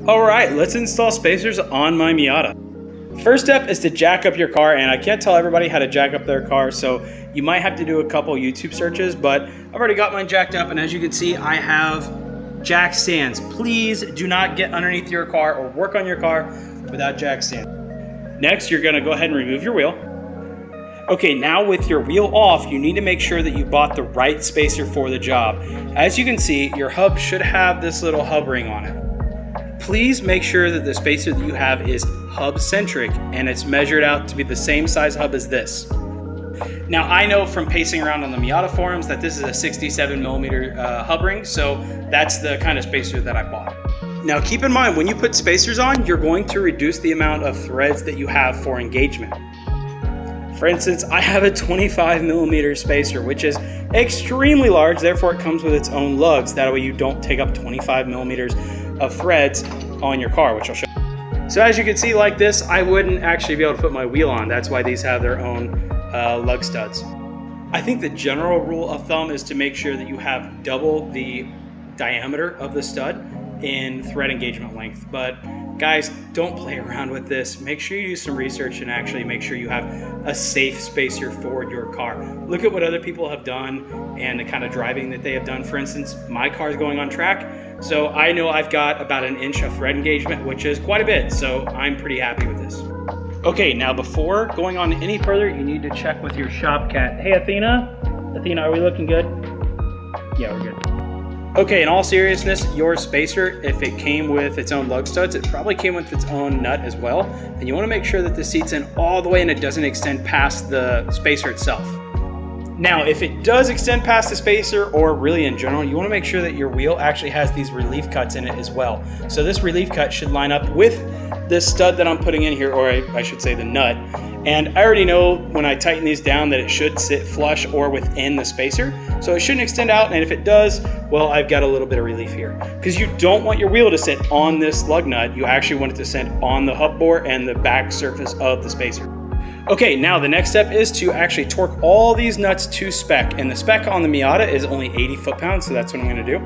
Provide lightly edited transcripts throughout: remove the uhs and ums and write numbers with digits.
All right, let's install spacers on my Miata. First step is to jack up your car, and I can't tell everybody how to jack up their car, so you might have to do a couple YouTube searches, but I've already got mine jacked up, and as you can see, I have jack stands. Please do not get underneath your car or work on your car without jack stands. Next, you're gonna go ahead and remove your wheel. Okay, now with your wheel off, you need to make sure that you bought the right spacer for the job. As you can see, your hub should have this little hub ring on it. Please make sure that the spacer that you have is hub centric and it's measured out to be the same size hub as this. Now I know from pacing around on the Miata forums that this is a 67mm hub ring, so that's the kind of spacer that I bought. Now keep in mind, when you put spacers on, you're going to reduce the amount of threads that you have for engagement. For instance, I have a 25mm spacer, which is extremely large, therefore it comes with its own lugs. That way you don't take up 25mm of threads on your car, which I'll show you. So as you can see, like this, I wouldn't actually be able to put my wheel on. That's why these have their own lug studs. I think the general rule of thumb is to make sure that you have double the diameter of the stud in thread engagement length. But guys, don't play around with this. Make sure you do some research and actually make sure you have a safe spacer for your car. Look at what other people have done and the kind of driving that they have done. For instance, my car is going on track, so I know I've got about 1 inch of thread engagement, which is quite a bit, so I'm pretty happy with this. Okay, now before going on any further, you need to check with your shop cat. Hey Athena? Athena, are we looking good? Yeah, we're good. Okay, in all seriousness, your spacer, if it came with its own lug studs, it probably came with its own nut as well. And you want to make sure that the seat's in all the way and it doesn't extend past the spacer itself. Now, if it does extend past the spacer, or really in general, you want to make sure that your wheel actually has these relief cuts in it as well. So this relief cut should line up with this stud that I'm putting in here, or I should say the nut. And I already know when I tighten these down that it should sit flush or within the spacer. So it shouldn't extend out, and if it does, well, I've got a little bit of relief here. Because you don't want your wheel to sit on this lug nut, you actually want it to sit on the hub bore and the back surface of the spacer. Okay, now the next step is to actually torque all these nuts to spec, and the spec on the Miata is only 80 foot-pounds, so that's what I'm gonna do.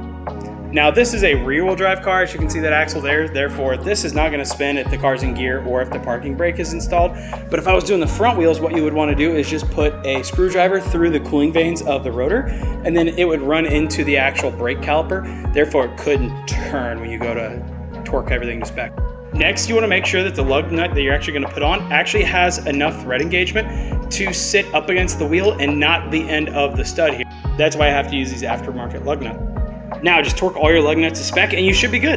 Now this is a rear-wheel drive car, as you can see that axle there, therefore this is not gonna spin if the car's in gear or if the parking brake is installed. But if I was doing the front wheels, what you would wanna do is just put a screwdriver through the cooling vanes of the rotor, and then it would run into the actual brake caliper, therefore it couldn't turn when you go to torque everything to spec. Next, you want to make sure that the lug nut that you're actually going to put on actually has enough thread engagement to sit up against the wheel and not the end of the stud here. That's why I have to use these aftermarket lug nuts. Now just torque all your lug nuts to spec and you should be good.